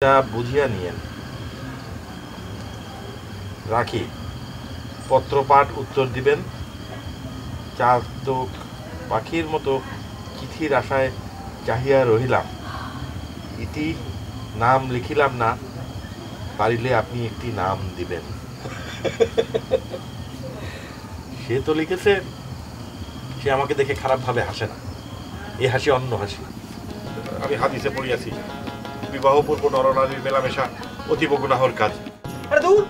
বুঝিয়া নিয়েন। রাখি, পত্রপাঠ উত্তর দিবেন। চার চোখ পাখির মতো চিঠির আশায় চাহিয়া রহিলাম। ইতি নাম লিখিলাম না, পারিলে আপনি একটি নাম দিবেন। সে তো লিখেছে, সে আমাকে দেখে খারাপ ভাবে হাসে না, এ হাসি অন্য হাসি। আমি হাদিসে পড়িয়াছি, বিবাহ পূর্ব নরনারীর মেলামেশা অতীব গুনাহর কাজ। আরে দূর,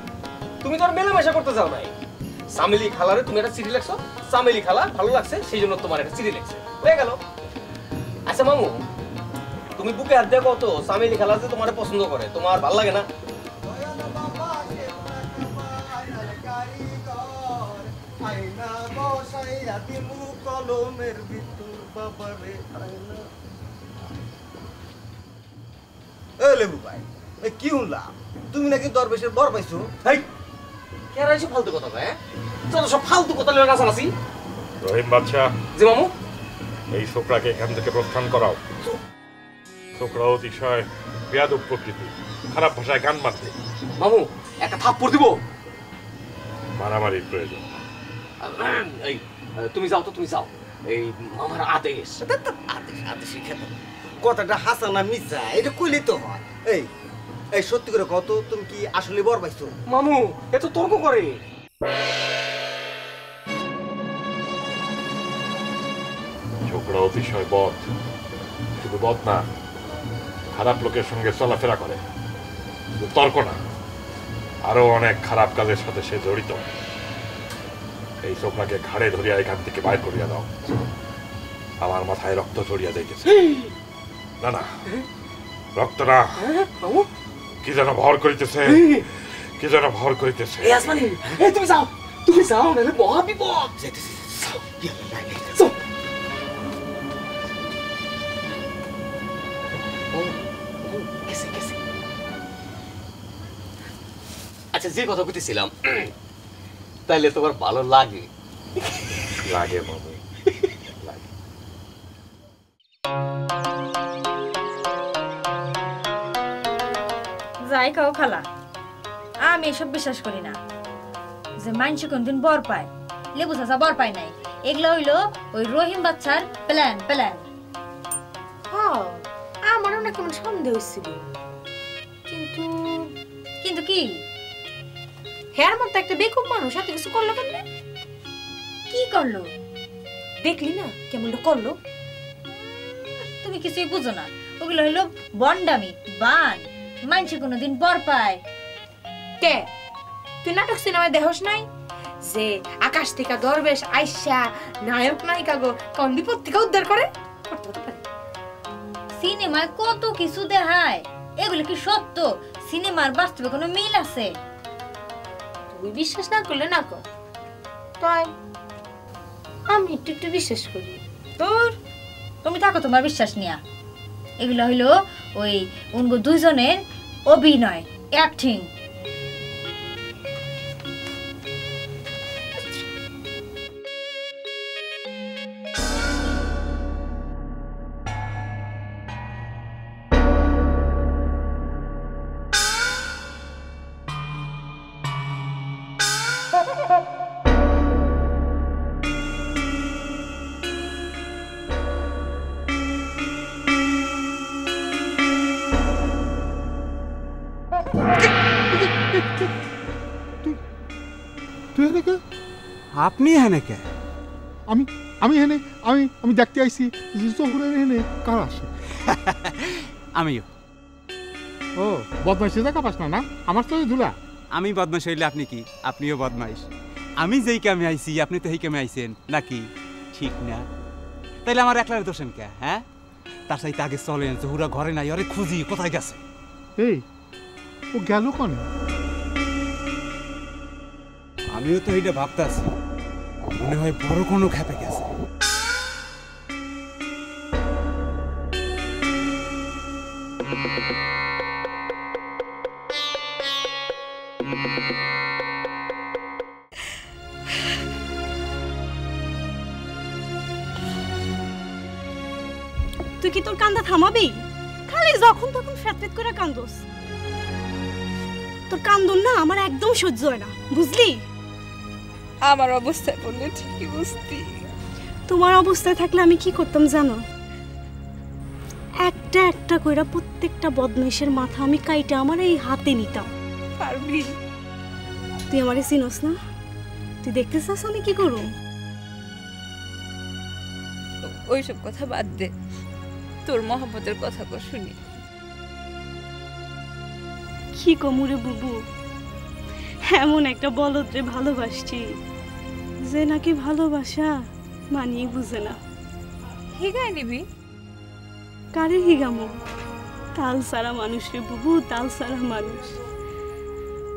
তুমি তো আর মেলামেশা করতে যাও নাই। সামেলি খালারে তুমি একটা চিঠি লিখছো, সামেলি খালা ভালো লাগছে সেই জন্য তোমার একটা চিঠি লিখছে, হয়ে গেল। আচ্ছা মামু, তুমি বুকে হাত দিয়ে কত সামেলি খালা যে তোমার পছন্দ করে, তোমার ভালো লাগে না? লেবু ভাই, কি শুনলাম তুমি নাকি দরবেশের বর পাইছো? কেন এসে ফালতু কথা কয়? যত সব ফালতু কথা লয়ে নাচানাচি। রহিম বাদশা, জি মামু। এই ছোকরাকে এখান থেকে প্রস্থান করাও। ছোকরা অতিশয় বেয়াদব প্রকৃতি, খারাপ ভাষায় গান মারতে। মামু একটা থাপ্পড় দিব। মারামারির প্রয়োজন। এই তুমি যাও তো, তুমি যাও, এই মামার আদেশ। আদেশ আদেশ কথাটা হাসা না মিথ্যা এটা কইলেই তো হয়। এই এই সত্যি করে কত, তুমি কি আসলে বর পাইছো? মামু এত তর্ক করে। ছোকরা অতিশয় বদ, শুধু বদ না, খারাপ লোকের সঙ্গে চলাফেরা করে। শুধু তর্ক না, আরো অনেক খারাপ কাজের সাথে সে জড়িত। এই ছোকরাকে ঘাড়ে ধরিয়া এখান থেকে বাইর করিয়া দাও। আমার মাথায় রক্ত চড়িয়া যাইতেছে। না না, রক্ত না, কি যেন ভর করিতেছে, কি যেন ভর করিতেছে। তুমি যাও, তুমি যাও, নাহলে মহা বিপদ। আচ্ছা, যে কথা বলতেছিলাম, তাইলে তোমার ভালো লাগে? লাগে মামু, লাগে। যাই খাও খালা, আমি এসব বিশ্বাস করি না যে মানুষ কোনদিন বর পায়। লেবু চাচা বর পায় নাই, এগুলো হইলো ওই রহিম বাচ্চার প্ল্যান প্ল্যান। আমারও না কেমন সন্দেহ হয়েছিল, কিন্তু কিন্তু কি হেয়ার মতো একটা বেকুব মানুষ সাথে কিছু করলো কেন? কি করলো দেখলি না কেমনটা করলো? তুমি কিছুই বুঝো না, ওগুলো হইলো বন্ডামি, বান। মানুষ কোনোদিন বর পায়? কে তুই নাটক সিনেমায় দেখোস নাই যে আকাশ থেকে দরবেশ আইসা নায়ক নায়িকা গো কোন বিপদ থেকে উদ্ধার করে? সিনেমায় কত কিছু দেখায়, এগুলো কি সত্য? সিনেমার বাস্তবে কোনো মিল আছে? তুই বিশ্বাস না করলে না কর, তাই আমি একটু একটু বিশ্বাস করি। তোর তুমি থাকো তোমার বিশ্বাস নিয়া। এগুলো হইলো ওই উনগো দুইজনের অভিনয়, অ্যাক্টিং। আপনি হেনে কে? আমি আমি হেনে আমি আমি দেখতে আইছি জহুরের হেনে কার আসে। আমিও। ও বদমাইশি দেখা পাস না? না আমার তো ধুলা। আমি বদমাইশ হইলে আপনি কি? আপনিও বদমাইশ। আমি যেই কামে আইছি আপনি তো এই কামে আইছেন নাকি? ঠিক না? তাইলে আমার একলার দোষেন কে? হ্যাঁ, তার সাথে আগে চলেন, জহুরা ঘরে নাই, আরে খুঁজি কোথায় গেছে। এই ও গেল কোনে? আমিও তো এইটা ভাবতেছি, মনে হয় বড় কোনো খেপে গেছে। তুই কি তোর কান্দা থামাবি? খালি যখন তখন ফ্যাট ফ্যাট করে কান্দোস। তোর কান্দন না আমার একদম সহ্য হয় না, বুঝলি? আমার অবস্থায় বললে ঠিকই বুঝতি। তোমার অবস্থায় থাকলে আমি কি করতাম জানো? একটা একটা কইরা প্রত্যেকটা বদমাইশের মাথা আমি কাইটা আমার এই হাতে নিতাম। পারবি? তুই আমারে চিনোস না? তুই দেখতে চাস আমি কি করব? ওইসব কথা বাদ দে, তোর মহব্বতের কথা কো শুনি। কি কমুরে বুবু, এমন একটা বলদরে ভালোবাসছি যে নাকি ভালোবাসা মানিয়ে বুঝে না। হিগাই নিবি? কারে হিগামো? তাল সারা মানুষ রে বুবু, তাল সারা মানুষ।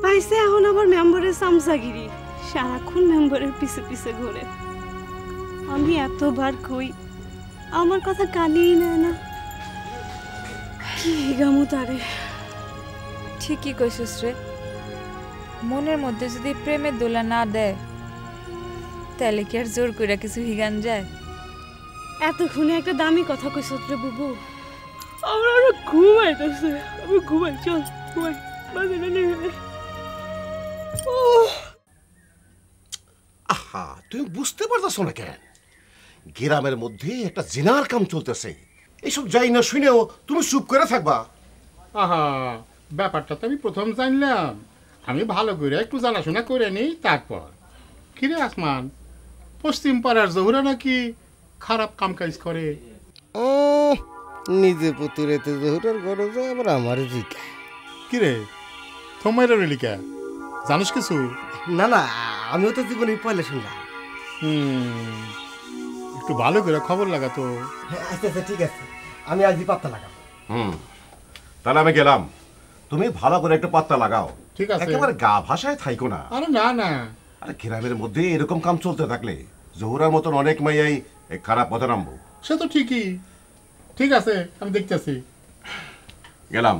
পাইছে এখন আবার মেম্বারের সামসাগিরি, সারাক্ষণ মেম্বারের পিছে পিছে ঘোরে। আমি এতবার কই, আমার কথা কানেই নেয় না। কি হিগামো তারে? ঠিকই কইছিস রে, মনের মধ্যে যদি প্রেমের দোলা না দেয় তাহলে কি আর জোর কইরা কিছু হিগান যায়? এতক্ষণে একটা দামি কথা কইছ রে বুবু, আমরা আরো ঘুমাইতেছে। আমি ঘুমাই, চল ঘুমাই, বাজারে নিয়ে গেলে। আহা, তুমি বুঝতে পারতেছো না কেন? গ্রামের মধ্যে একটা জিনার কাম চলতেছে, এইসব যাই না শুনেও তুমি চুপ করে থাকবা? আহা, ব্যাপারটা তো আমি প্রথম জানলাম। আমি ভালো করে একটু জানাশোনা করে নিই তারপর। কিরে আসমান, পশ্চিম পাড়ার জহুরা নাকি খারাপ কাম কাজ করে? নিজে পুতুরেতে জহুরার ঘরে যায় আবার আমার জিকা। কিরে তোমার রেলিকা জানিস কিছু? না না, আমিও তো জীবনে পয়লা শুনলাম। একটু ভালো করে খবর লাগাতো। আচ্ছা আচ্ছা, ঠিক আছে, আমি আজই পাত্তা লাগাবো। তাহলে আমি গেলাম, তুমি ভালো করে একটা পাত্তা লাগাও। ঠিক আছে, একেবারে গা ভাষায় থাইকো না। আরে না না, আরে গ্রামের মধ্যে এরকম কাম চলতে থাকলে জহুরার মতন অনেক মাইয়াই খারাপ পথে নামবো। সে তো ঠিকই। ঠিক আছে, আমি দেখতেছি। গেলাম।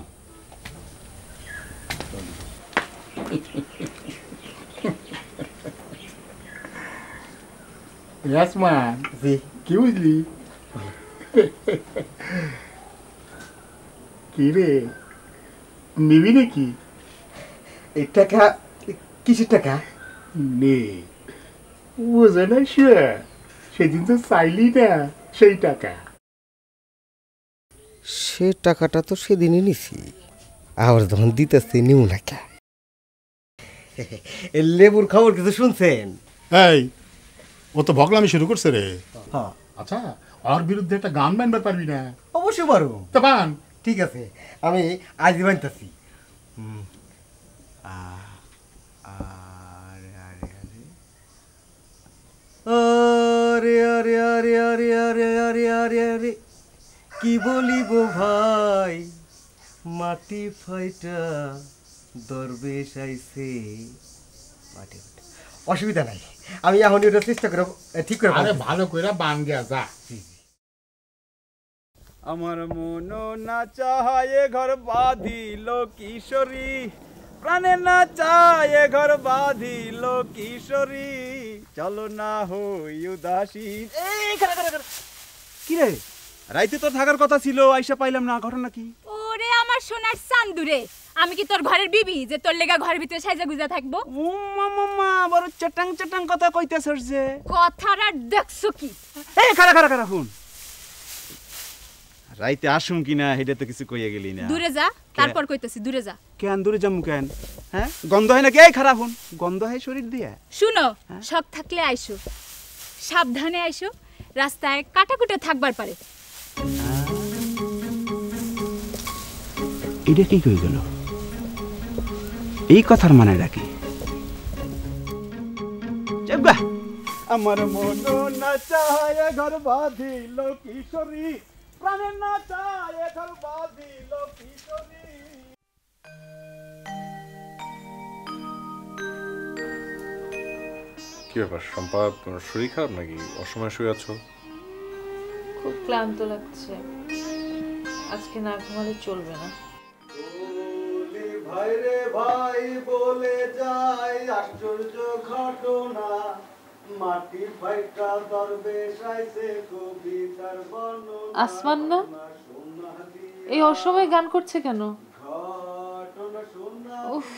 আসমান, জি কি বুঝলি? কি রে, নিবি নাকি? এই টাকা কিসের টাকা? নে, বোঝে না সে, সেদিন তো চাইলি না সেই টাকা। সে টাকাটা তো সেদিনই নিছি, আবার যখন দিতেছি নিউ নাকা। লেবুর খবর কিছু শুনছেন? এই, ও তো ভগলামি শুরু করছে রে। হ্যাঁ, আচ্ছা, ওর বিরুদ্ধে একটা গান বানবার পারবি না? অবশ্যই পারবো। তো বান। ঠিক আছে, আমি আজই বানতেছি। আরে আরে আরে আরে আরে আরে আরে আরে, কি বলিব ভাই, মাটি ফাইটা দরবেশ আইছে। মাটি ফাইটা, অসুবিধা নাই, আমি এখন ওটা চেষ্টা করে ঠিক করে। আরে ভালো করে বান গিয়া যা। আমার মন না চায় ঘর বাঁধিল কিশোরী, প্রাণে না চায় ঘর বাঁধিল কিশোরী, চলো না হই উদাসী। কি রে, রাইতে তোর থাকার কথা ছিল, আইসা পাইলাম না, ঘটনা কি? ওরে আমার সোনার চান্দুরে, আমি কি তোর ঘরের বিবি যে তোর লেগা ঘরের ভিতরে সাইজা গুজা থাকবো? ও মামা, বড় চটাং চটাং কথা কইতেছস যে। কথাটা দেখছো কি? এই খারা খারা খারা শুন, রাইতে আসুম কিনা হেডে তো কিছু কইয়া গেলি না। দূরে যা, তারপর কইতেছি দূরে যা। কেন দূরে যামু কেন? হ্যাঁ, গন্ধ হয় নাকি? এই খারাপ হন, গন্ধ হয় শরীর দিয়ে। শুনো, শখ থাকলে আইসো, সাবধানে আইসো, রাস্তায় কাটাকুটে থাকবার পারে। এটা কি কই গেল? এই কথার মানেটা কি? আমার মন না চায় ঘর বাঁধিল কিশোরী, প্রাণে না চায় ঘর বাঁধিল কিশোরী। কি ব্যাপার শম্পা, তোমার শরীর খারাপ নাকি? অসময় শুয়ে আছো? খুব ক্লান্ত লাগছে, আজকে না ঘুমালে চলবে না। ভাই রে ভাই বলে যায় আশ্চর্য ঘটনা, মাটি ফাইটা দরবেশ আইছে কবিতার বর্ণনা। আসমান না, এই অসময়ে গান করছে কেন? ঘটনা শোনা উফ,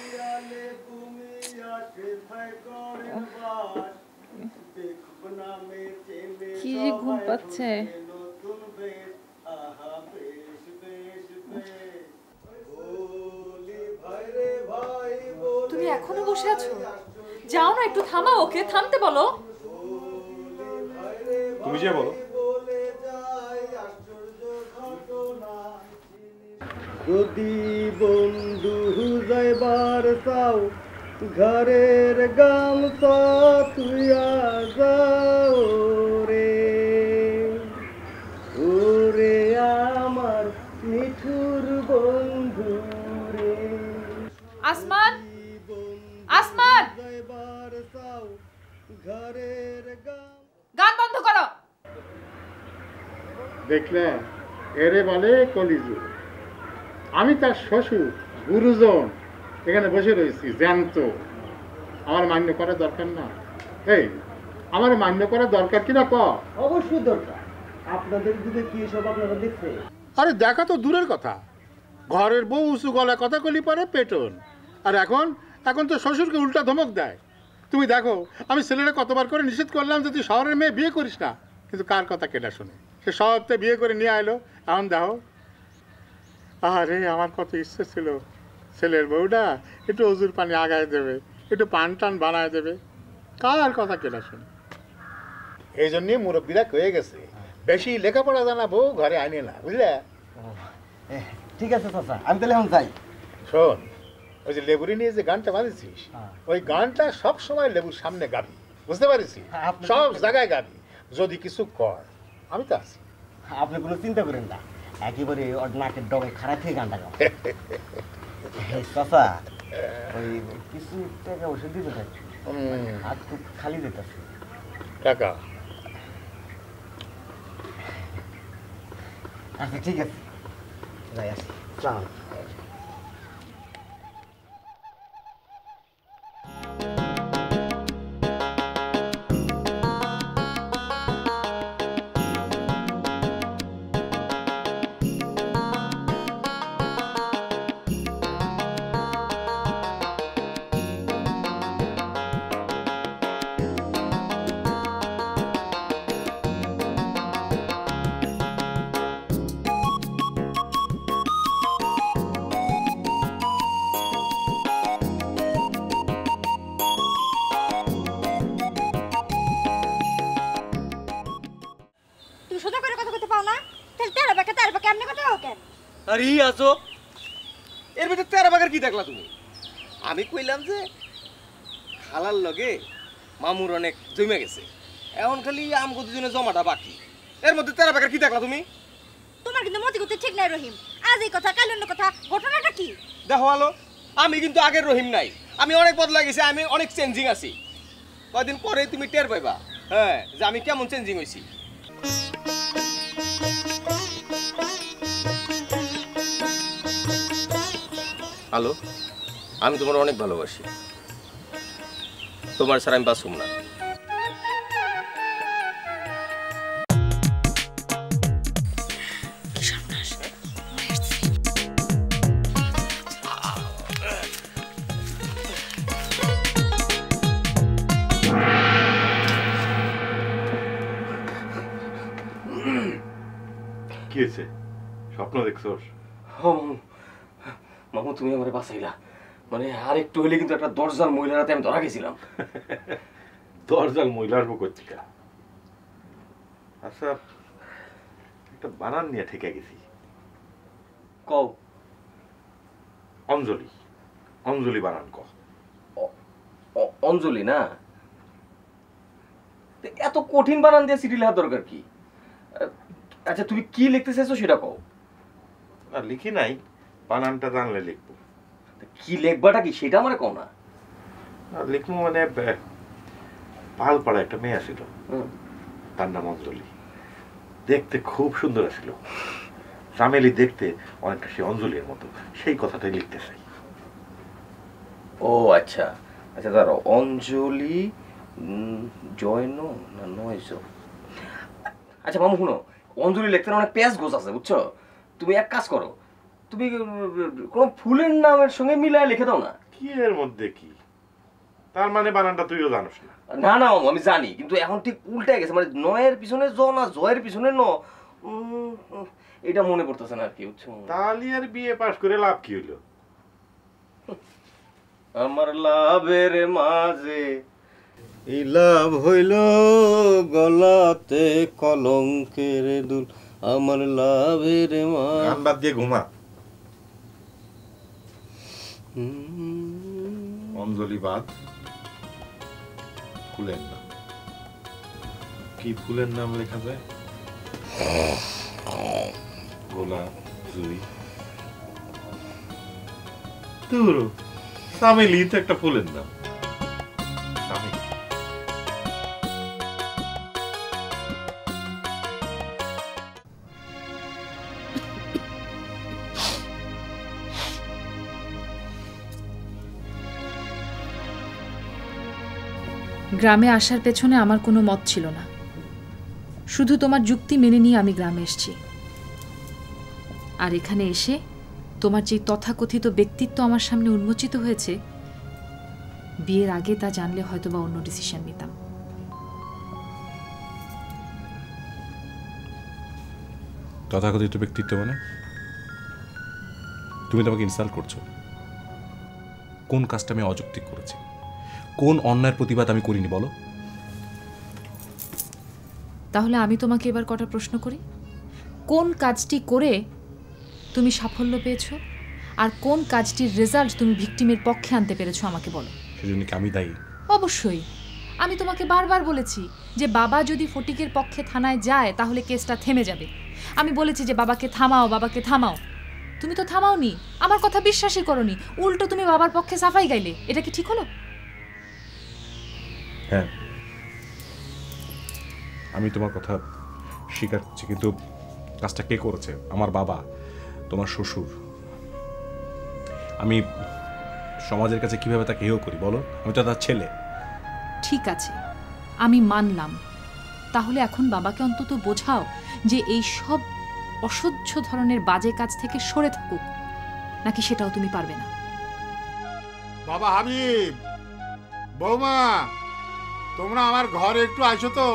কি যে ঘুম পাচ্ছে। তুমি এখনো বসে আছো? যাও না, একটু থামাও ওকে, থামতে বলো। তুমি যে বলো। যদি বন্ধু যাইবার চাও ঘরের গামছা তুইয়া যাও রে, ওরে আমার মিঠুর বন্ধু রে। আসমান, আসমান, যাইবার চাও ঘরের গান বন্ধ করো। দেখলে এরে বলে কলিযুগ। আমি তার শ্বশুর গুরুজন এখানে বসে রয়েছি জ্যান্ত। আমার মান্য করা দরকার না? এই আমার মান্য করা দরকার কিনা ক? অবশ্যই দরকার। আপনাদের যুগে কি সব আপনারা দেখছে? আরে দেখা তো দূরের কথা, ঘরের বউ উঁচু গলা কথা কলি পারে পেটন। আর এখন এখন তো শ্বশুরকে উল্টা ধমক দেয়। তুমি দেখো, আমি ছেলেরা কতবার করে নিষেধ করলাম যে তুই শহরের মেয়ে বিয়ে করিস না, কিন্তু কার কথা কেটা শুনে সে শহরতে বিয়ে করে নিয়ে আইলো। এখন দেখো, আরে আমার কত ইচ্ছে ছিল ছেলের বউটা একটু অজুর পানি আগায় দেবে, একটু পান টান বানায় দেবে, কার কথা কেটা শুনে। এই জন্যই মুরব্বীরা কয়ে গেছে বেশি লেখাপড়া জানা বউ ঘরে আনে না, বুঝলে? ঠিক আছে চাচা, আমি তাহলে এখন যাই। শোন, ওই যে লেবুরি নিয়ে যে গানটা বাঁধিয়েছিস, ওই গানটা সব সময় লেবুর সামনে গাবি, বুঝতে পারিস? সব জায়গায় গাবি। যদি কিছু কর আমি তো আছি। আপনি কোনো চিন্তা করেন না, একেবারে ওর নাকের ডবে খারাপ থেকে গানটা গাও। চাচা, ওই কিছু টাকা ওষুধ দিতে থাকছি, হাত খুব খালি যেতেছে। টাকা? আচ্ছা ঠিক আছে, যাই আসি। সালাম। আরে আছো এর ভিতরে তেরা বাগার কি দেখলা তুমি? আমি কইলাম যে খালার লগে মামুর অনেক জমে গেছে, এখন খালি আমগো দুজনে জমাটা বাকি। এর মধ্যে তেরা বাগার কি দেখলা তুমি? তোমার কিন্তু মতি গতি ঠিক নাই রহিম। আজ এই কথা কাল অন্য কথা, ঘটনাটা কি? দেখো আলো, আমি কিন্তু আগের রহিম নাই, আমি অনেক বদলা গেছি, আমি অনেক চেঞ্জিং আছি। কয়দিন পরে তুমি টের পাইবা, হ্যাঁ, যে আমি কেমন চেঞ্জিং হয়েছি। হ্যালো, আমি তোমার অনেক ভালোবাসি, তোমার ছাড়া আমি বাঁচুম না। কি হয়েছে? স্বপ্ন দেখছোস? মামু, তুমি আমার বাঁচাইলা। মানে আর একটু হলে কিন্তু একটা দরজাল মহিলার হাতে আমি ধরা গেছিলাম। দরজাল মহিলা আসবো কর্তিকা? আচ্ছা, একটা বানান নিয়ে ঠেকে গেছি। কও। অঞ্জলি, অঞ্জলি বানান ক। অঞ্জলি না? এত কঠিন বানান দিয়ে চিঠি লেখার দরকার কি? আচ্ছা, তুমি কি লিখতে চাইছো সেটা কও। আর লিখি নাই, বানানটা জানলে লিখবো। কি লেখবাটা কি সেটা আমার কও না। আর লিখবো মানে, পালপাড়া একটা মেয়ে আসিল, তার নাম অঞ্জলি, দেখতে খুব সুন্দর আসিল। চামেলি দেখতে অনেকটা সে অঞ্জলির মতো, সেই কথাটাই লিখতে চাই। ও আচ্ছা আচ্ছা, দাঁড়াও, অঞ্জলি জয়ন না নয়জ। আচ্ছা মামু শুনো, অঞ্জলি লিখতে অনেক পেঁয়াজ গোছ আছে, বুঝছো? তুমি এক কাজ করো, তুমি কোন ফুলের নামের সঙ্গে মিলায় লিখে দাও না। কি এর মধ্যে কি? তার মানে বানানটা তুইও জানিস না? না না মামু, আমি জানি, কিন্তু এখন ঠিক উল্টে গেছে, মানে নয়ের পিছনে জ না জয়ের পিছনে ন, এটা মনে পড়তেছে না আর কি, বুঝছো? তাহলে আর বিয়ে পাশ করে লাভ কি হইলো? আমার লাভের মাঝে এই লাভ হইল গলাতে কলঙ্কের দুল, আমার লাভের মা। গান বাদ দিয়ে ঘুমা। অঞ্জলি বাদ। ফুলের নাম কি? ফুলের নাম লেখা যায়? গোলাপ, জুই, চামেলি তো একটা ফুলের নাম। গ্রামে আসার পেছনে আমার কোনো মত ছিল না, শুধু তোমার যুক্তি মেনে নিয়ে আমি গ্রামে এসেছি। আর এখানে এসে তোমার যে তথাকথিত ব্যক্তিত্ব আমার সামনে উন্মোচিত হয়েছে, বিয়ের আগে তা জানলে হয়তো বা অন্য ডিসিশন নিতাম। তথাকথিত ব্যক্তিত্ব মানে? তুমি তো আমাকে ইনসাল্ট করছো। কোন কাজটা আমি অযৌক্তিক করেছি? কোন অন্যায়ের প্রতিবাদ আমি করিনি বলো? তাহলে আমি তোমাকে এবার কটা প্রশ্ন করি। কোন কাজটি করে তুমি সাফল্য পেয়েছো, আর কোন কাজটির রেজাল্ট তুমি ভিকটিমের পক্ষে আনতে পেরেছো আমাকে বলো। সেজন্য কি আমি দায়ী? অবশ্যই। আমি তোমাকে বারবার বলেছি যে বাবা যদি ফটিকের পক্ষে থানায় যায় তাহলে কেসটা থেমে যাবে। আমি বলেছি যে বাবাকে থামাও, বাবাকে থামাও। তুমি তো থামাওনি, আমার কথা বিশ্বাসই করোনি, উল্টো তুমি বাবার পক্ষে সাফাই গাইলে। এটা কি ঠিক হলো? হ্যাঁ, আমি তোমার কথা স্বীকার করছি, কিন্তু কাজটা কে করেছে? আমার বাবা, তোমার শ্বশুর। আমি সমাজের কাছে কিভাবে তাকে হেয় করি বলো? আমি তো তার ছেলে। ঠিক আছে, আমি মানলাম। তাহলে এখন বাবাকে অন্তত বোঝাও যে এই সব অসহ্য ধরনের বাজে কাজ থেকে সরে থাকুক, নাকি সেটাও তুমি পারবে না? বাবা হাবিব, বৌমা, তোমরা আমার ঘরে একটু আসো তো।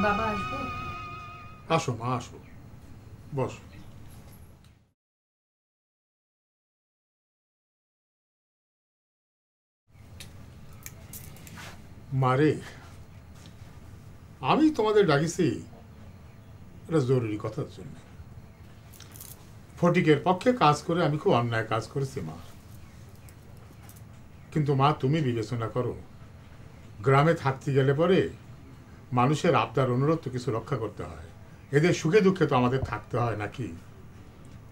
বাবা আসবো? আসো মা, আসো, বস। মারে, আমি তোমাদের ডাকিছি এটা জরুরি কথার জন্য। ফটিকের পক্ষে কাজ করে আমি খুব অন্যায় কাজ করেছি মা, কিন্তু মা তুমি বিবেচনা করো, গ্রামে থাকতে গেলে পরে মানুষের আবদার অনুরোধ তো কিছু রক্ষা করতে হয়, এদের সুখে দুঃখে তো আমাদের থাকতে হয় নাকি?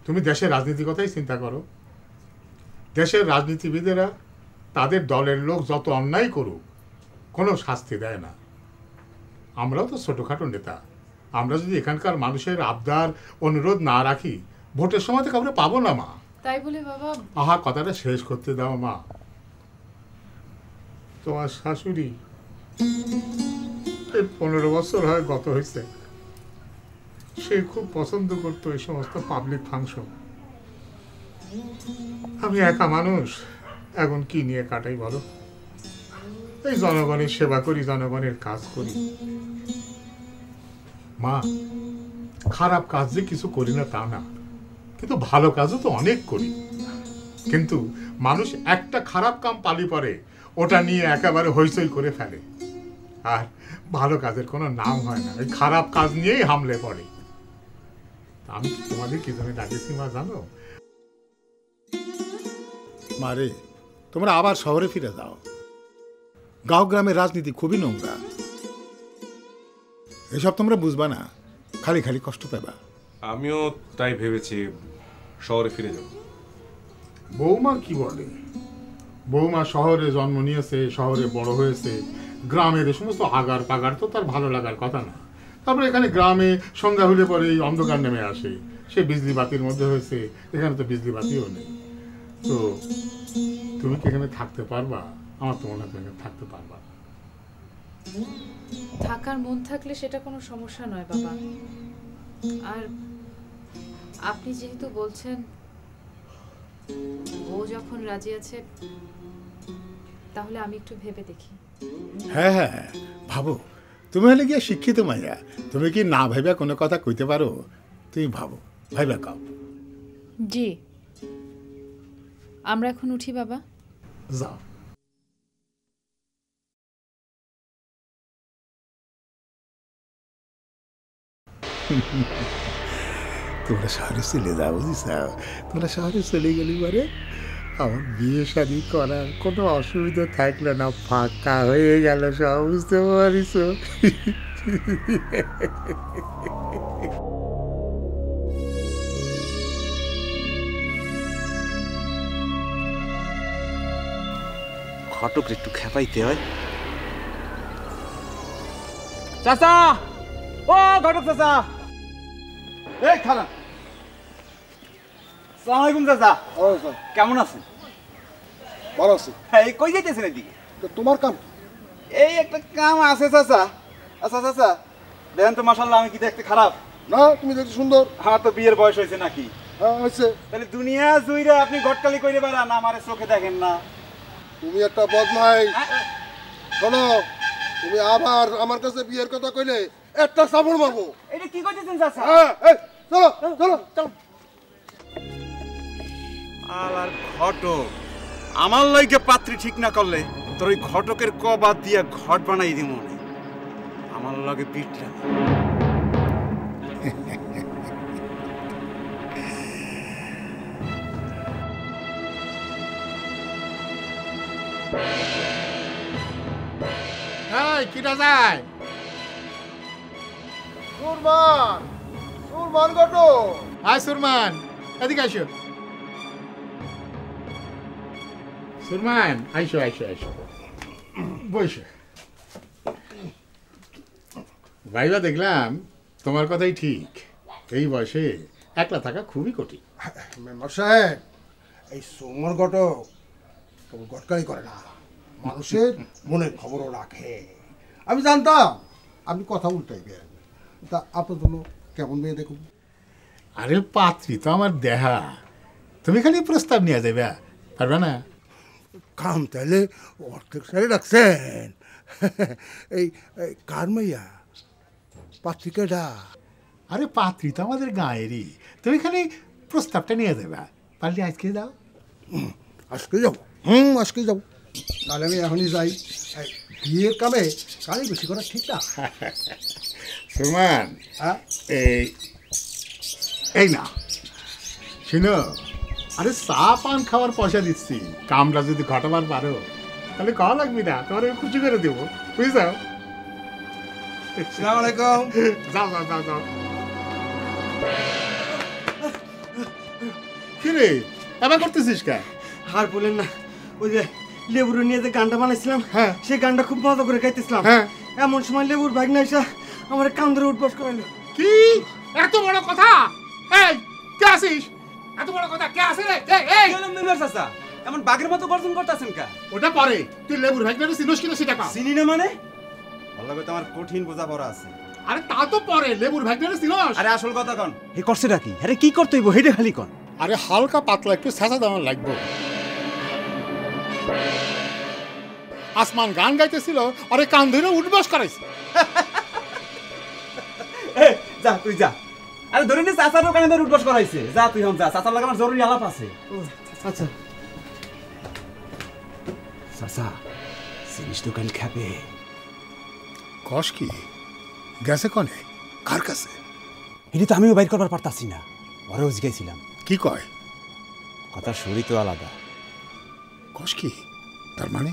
তুমি দেশের রাজনীতির কথাই চিন্তা করো। দেশের রাজনীতিবিদেরা তাদের দলের লোক যত অন্যায় করুক কোনো শাস্তি দেয় না। আমরাও তো ছোটোখাটো নেতা, আমরা যদি এখানকার মানুষের আবদার অনুরোধ না রাখি ভোটের সময় তো কাউকে পাবো না মা। তাই বলে বাবা। আহা, কথাটা শেষ করতে দাও মা। তোমার শাশুড়ি 15 বছর হয় গত হয়েছে, সে খুব পছন্দ করতো এই সমস্ত পাবলিক ফাংশন। আমি একা মানুষ, এখন কি নিয়ে কাটাই বলো? এই জনগণের সেবা করি, জনগণের কাজ করি। মা, খারাপ কাজ যে কিছু করি না তা না, কিন্তু ভালো কাজও তো অনেক করি। কিন্তু মানুষ একটা খারাপ কাম পালি পরে ওটা নিয়ে একেবারে হইচই করে ফেলে, আর ভালো কাজের কোনো নাম হয় না, ওই খারাপ কাজ নিয়েই হামলে পড়ে। আমি কি তোমাদের কি জন্য ডাকেছি মা জানো? মারে, তোমরা আবার শহরে ফিরে যাও। গাঁও গ্রামের রাজনীতি খুবই নোংরা, এসব তোমরা বুঝবা না, খালি খালি কষ্ট পাবা। আমিও তাই ভেবেছি শহরে ফিরে যাব। বৌমা কি বলে? বৌমা শহরে জন্ম নিয়েছে, শহরে বড় হয়েছে, গ্রামের এই সমস্ত আগার পাগার তো তার ভালো লাগার কথা না। তারপরে এখানে গ্রামে সন্ধ্যা হলে পরে এই অন্ধকার নেমে আসে, সে বিজলি বাতির মধ্যে হয়েছে, এখানে তো বিজলি বাতিও নেই। তো তুমি কি এখানে থাকতে পারবা? আমার তো মনে হয় এখানে থাকতে পারবা। থাকার মন থাকলে সেটা কোনো সমস্যা নয় বাবা। আর আপনি যেহেতু বলছেন ও যখন রাজি আছে, তাহলে আমি একটু ভেবে দেখি। হ্যাঁ হ্যাঁ ভাবো, তুমি হলে গিয়ে শিক্ষিত মাইয়া, তুমি কি না ভাইবা কোনো কথা কইতে পারো? তুমি ভাবো, ভাইবা কাও। জি, আমরা এখন উঠি বাবা। যাও। তোমরা শহরে চলে যাও, বুঝিসাও? তোমরা শহরে চলে গেলি পরে আমার বিয়ে শাদি করার কোনো অসুবিধা থাকলো না, ফাঁকা হয়ে গেল সব, বুঝতে পারিস? ঘটক একটু খেপাইতে হয়। চাচা, ও ঘটক চাচা, এই খালা। আসসালামু আলাইকুম চাচা। কেমন আছেন? ভালো আছি। এই কই যাইতেছেন এদিকে? তোমার কাম? এই একটা কাম আছে চাচা। আচ্ছা চাচা, দেখেন তো মাশাআল্লাহ আমি কি দেখতে খারাপ? না, তুমি দেখতে সুন্দর। আমার তো বিয়ের বয়স হয়েছে নাকি? হ্যাঁ হয়েছে। তাহলে দুনিয়া জুইরা আপনি গটকালি কইরে বেড়ান, আমার চোখে দেখেন না? তুমি একটা বদমাই। শোনো, তুমি আবার আমার কাছে বিয়ের কথা কইলে একটা চাপড় মারবো। এটা কি করতেছেন চাচা? হ্যাঁ, এই চলো চলো চলো। আলার ঘটক, আমার লাইগে পাত্রী ঠিক না করলে তোর ওই ঘটকের কবাদ দিয়া ঘট বানাই দিব মনে। আমার লগে পিঠটা হ্যাঁ, কিটা যায়? সুরমান, সুরমান গটো। হ্যাঁ সুরমান, এদিকে আসো। সুরমান, আইসো আইসো আইসো, বসো। ভাইবা দেখলাম তোমার কথাই ঠিক, এই বয়সে একলা থাকা খুবই কঠিন। মেম্বার সাহেব, এই সোমর ঘটক কেবল গটকারি করে না, মানুষের মনের খবরও রাখে। আমি জানতাম আপনি কথা উল্টাইবেন, তা আপনার জন্য কেমন মেয়ে দেখুন। আরে পাত্রী তো আমার দেহা, তুমি খালি প্রস্তাব নিয়ে যাবে, পারবে না? কাম তাহলে অর্ধেক সারে রাখছেন। এই কার মাইয়া পাত্রিকাটা? আরে পাত্রী তো আমাদের গাঁয়েরই, তুমি খালি প্রস্তাবটা নিয়ে যাবে, পারলে আজকে যাও। আজকে যাবো, আজকে যাবো। তাহলে আমি এখনই যাই, বিয়ের কামে কালি বেশি করা ঠিক না। সুরমান, এই না শুনো, আরে চা পান খাওয়ার পয়সা দিচ্ছি, কামটা যদি ঘটাবার পারো তাহলে কওয়া লাগবি না, তোমার খুশি করে দেবো, বুঝে যাও। আসসালামু আলাইকুম। যাও যাও যাও যাও। কি রে, এবার করতেছিস কে? আর বলেন না, ওই যে লেবুর নিয়ে যে গানটা বানাইছিলাম, হ্যাঁ, সেই গানটা খুব মজা করে গাইতেছিলাম। হ্যাঁ, এমন সময় লেবুর ভাগ না এসে আমার কান ধরে উঠবস করাইলো। কি এত বড় কথা? এই কে আসিস? এত বড় কথা কে আসে রে? এই মেম্বার চাচা, এমন বাঘের মতো গর্জন করতেছেন কা? ওটা পরে, তুই লেবুর ভাগ না চিনিস কিনা সেটা কও। চিনি না মানে? ভালো তো আমার কঠিন বোঝাপড়া আছে। আরে তা তো পরে, লেবুর ভাগ না চিনিস? আরে আসল কথা কোন, হে করছেটা কি? আরে কি করতে হইব হেডে খালি কোন। আরে হালকা পাতলা একটু ছাঁচা দেওয়ার লাগবে। আসমান গান গাইতেছিল, আরে কান ধরে উঠবাস করাইছে। যা তুই যা। আরে ধরে নে চাচার দোকানে ধরে উঠবাস করাইছে, যা তুই হন যা, চাচার লাগে আমার জরুরি আলাপ আছে। আচ্ছা চাচা, জিনিস দোকান খাবে। কস কি গেছে কনে? কার কাছে? এটা তো আমিও বাইর করবার পারতাছি না, ওরেও জিজ্ঞাসিলাম। কি কয়? কথা শুনি তো আলাদা। কস কি তার মানে?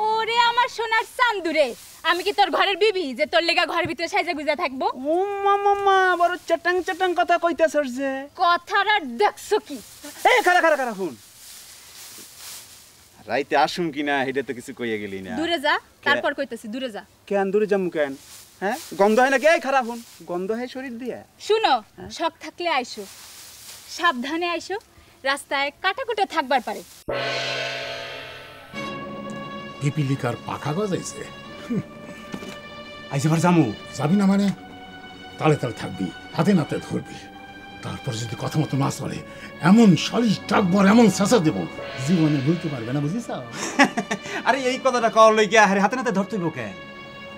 ওরে আমার সোনার চান্দুরে, আমি কি তোর ঘরের বিবি যে তোর লেগা ঘরের ভিতরে সাইজা গুজা থাকবো? ও মামা, বড় চটাং চটাং কথা কইতাছস যে। কথার আর দেখছো কি? এই খারা খারা খারা শুন, রাইতে আসুম কিনা এটা তো কিছু কইয়া গেলি না। দূরে যা, তারপর কইতাছি দূরে যা। কেন দূরে যামু কেন? হ্যাঁ, গন্ধ হয় নাকি? এই খারাপ হন, গন্ধ হয় শরীর দিয়া। শুনো, শখ থাকলে আইসো, সাবধানে আইসো, রাস্তায় কাটাকুটা থাকবার পারে। পিপিলিকার পাখা গজাইছে। আইজ এবার জামু যাবি না মানে তালে তালে থাকবি, হাতে নাতে ধরবি, তারপর যদি কথা মতো না চলে এমন সালিশ ডাকবো আর এমন চেঁচা দেবো জীবনে ভুলতে পারবে না, বুঝিস? আরে এই কথাটা কল লই গিয়া হাতে নাতে ধরতে হইব কেন?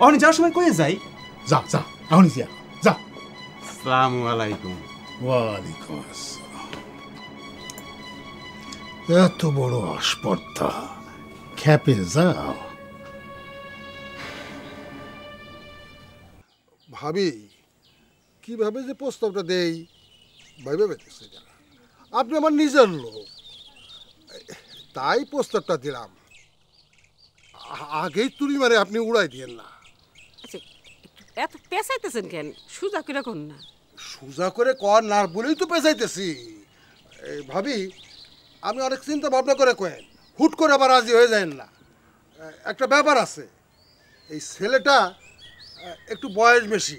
অহনি যাওয়ার সময় কয়ে যাই। যা যা এখনই যা যা। আসসালামু আলাইকুম। ওয়ালাইকুম আসসালাম। এত বড় আসপর্দা, খেপে যাও। ভাবি কিভাবে যে প্রস্তাবটা দেই ভাইবে পেতেছে না। আপনি আমার নিজের লোক, তাই প্রস্তাবটা দিলাম। আগেই তুলি মারে আপনি উড়াই দিয়েন না। এত পেঁচাইতেছেন কেন? সুজা করে কোন না। সোজা করে কর না বলেই তো পেঁচাইতেছি। ভাবি আমি অনেক চিন্তা ভাবনা করে কয়েন, হুট করে আবার রাজি হয়ে যায় না। একটা ব্যাপার আছে, এই ছেলেটা একটু বয়স বেশি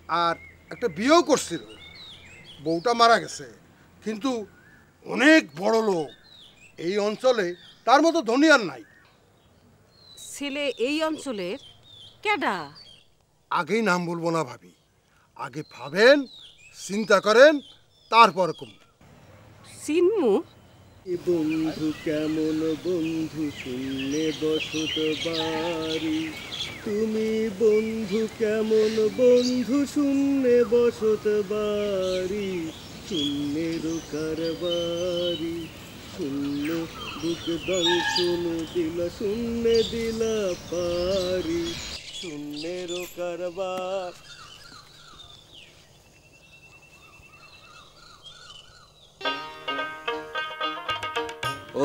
আর একটা বিয়েও করছিল, বউটা মারা গেছে, কিন্তু অনেক বড় লোক। এই অঞ্চলে তার মতো ধনী আর নাই। ছেলে এই অঞ্চলের কেডা? আগেই নাম বলবো না ভাবি, আগে ভাবেন, চিন্তা করেন, তারপর কম। চিনমু? বন্ধু কেমন বন্ধু শূন্যে বসত বাড়ি, তুমি বন্ধু কেমন বন্ধু শূন্যে বসত বাড়ি, শূন্যের কারবারি, শূন্য বুক দংশন দিল শূন্যে দিলা পারি, শূন্যের কারবার।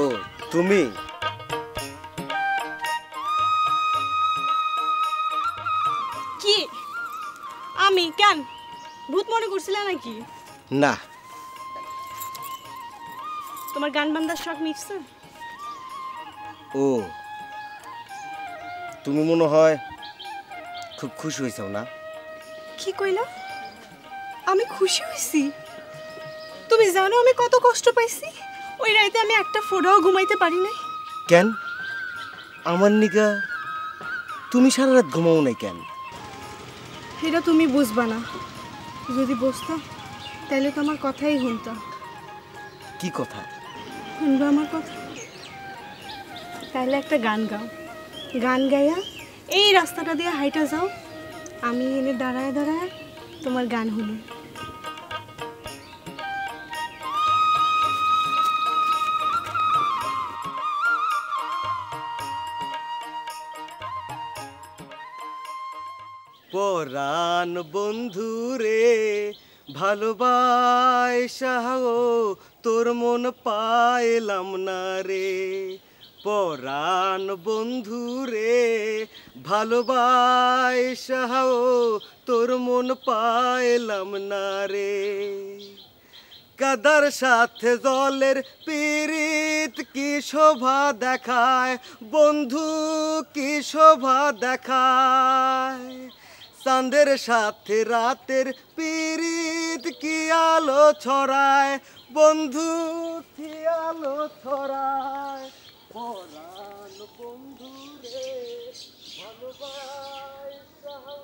ও তুমি? কি আমি কেন ভূত মনে করছিলে নাকি? না, তোমার গান বান্দার শখ মিটছে? ও তুমি মনে হয় খুব খুশি হয়েছাও না? কি কইলা? আমি খুশি হয়েছি? তুমি জানো আমি কত কষ্ট পাইছি? ওই রাতে আমি একটা ফোঁটাও ঘুমাইতে পারি নাই। কেন আমার নিগা তুমি সারা রাত ঘুমাও নাই কেন? এটা তুমি বুঝবা না, যদি বুঝতাম তাহলে তো আমার কথাই শুনতাম। কি কথা? শুনবা আমার কথা? তাহলে একটা গান গাও, গান গাইয়া এই রাস্তাটা দিয়ে হাইটা যাও, আমি এনে দাঁড়ায় দাঁড়ায় তোমার গান শুনি। পরাণ বন্ধু রে ভালোবাসাও তোর মন পাইলাম না রে, পরাণ বন্ধু রে ভালোবাসাও তোর মন পাইলাম না রে, কাদার সাথে জলের পীড়িত কি শোভা দেখায় বন্ধু, কি শোভা দেখায়, চাঁদের সাথে রাতের পীড়িত কি আলো ছড়ায় বন্ধু, কি আলো ছড়ায়, পরাণ বন্ধু রে ভালোবাসাও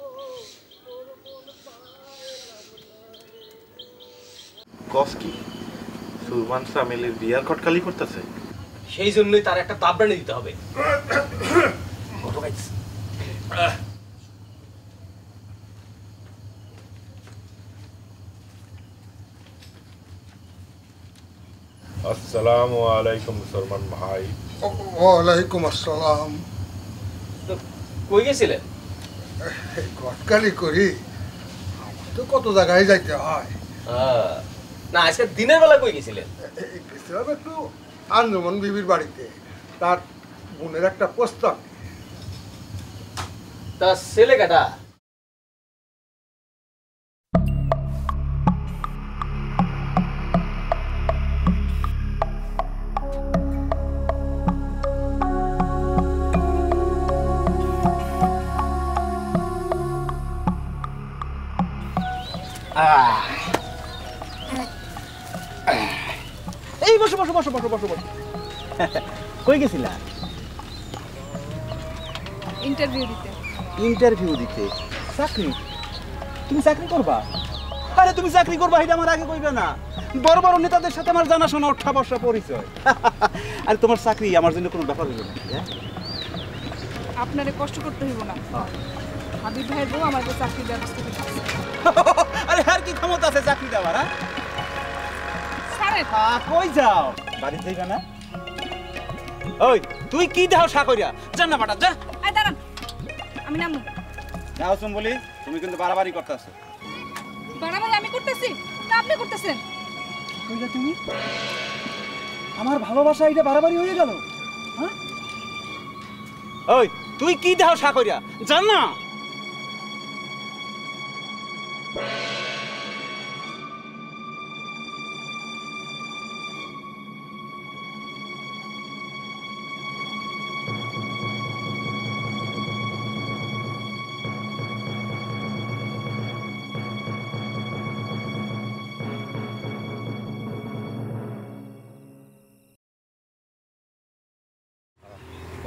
তোর মন পাইলাম না রে। কস কি সুলমান সামিলের বিয়ার কটকালি করতেছে? সেই জন্যই তার একটা তাবরানি দিতে হবে। আসসালামু আলাইকুম সলমান ভাই। ওয়ালাইকুম আসসালাম। কই গেছিলেন? গটকালি করি, তো কত জায়গায় যাইতে হয়। না আজকে দিনের বেলা কই গেছিলেন? গেছিলাম একটু আঞ্জুমান বিবির বাড়িতে, তার বোনের একটা প্রস্তাব। তা ছেলে কাটা? এই বসো বসো বসো বসো বসো বসো। কই গেছিলা? ইন্টারভিউ দিতে। ইন্টারভিউ দিতে? চাকরি? তুমি চাকরি করবা? আরে তুমি চাকরি করবা এটা আমার আগে কইবে না। বড় বড় নেতাদের সাথে আমার জানাশোনা ওঠা বসা পরিচয়। আর তোমার চাকরি আমার জন্য কোনো ব্যাপার হইল না। আপনারে কষ্ট করতে হইব না, হাবিব ভাইয়ের বউ আমাকে চাকরির ব্যবস্থা করতে। আরে আর কি ক্ষমতা আছে চাকরি দেওয়ার? ছাড়েন। কই যাও? বাড়ি যাইবা না? ওই তুই কি দেও শা কইরা? জান না বাটা যা। আই দাঁড়ান, আমি নামু। যাও বলি, তুমি কিন্তু বাড়াবাড়ি করতেছো। বাড়াবাড়ি আমি করতেছি না আপনি করতেছেন? কইলা তুমি? আমার ভালোবাসা এটা বাড়াবাড়ি হয়ে গেল? হ্যাঁ? ওই তুই কি দেও শা কইরা? জান না?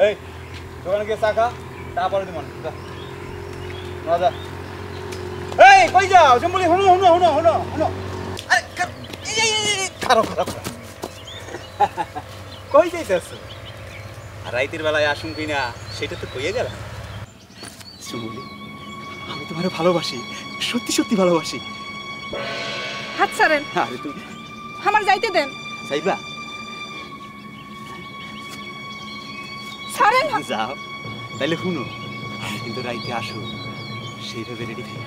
এই দোকানে গিয়ে চা খা, তারপরে দিমন যা যা। এই কই যাও? জম্বলি হুনো হুনো হুনো হুনো হুনো। আরে খারো খারো খারো। কই যাইতেছ? আর রাইতের বেলায় আসুন কিনা সেটা তো কইয়ে গেলাম। জম্বলি আমি তোমারে ভালোবাসি, সত্যি সত্যি ভালোবাসি। হাত ছাড়েন। আরে তুমি আমার যাইতে দেন। যাইবা? ছাড়েন। যাও তাইলে শুনো, আমি কিন্তু রাইতে আসো, সেইভাবে রেডি থাকি।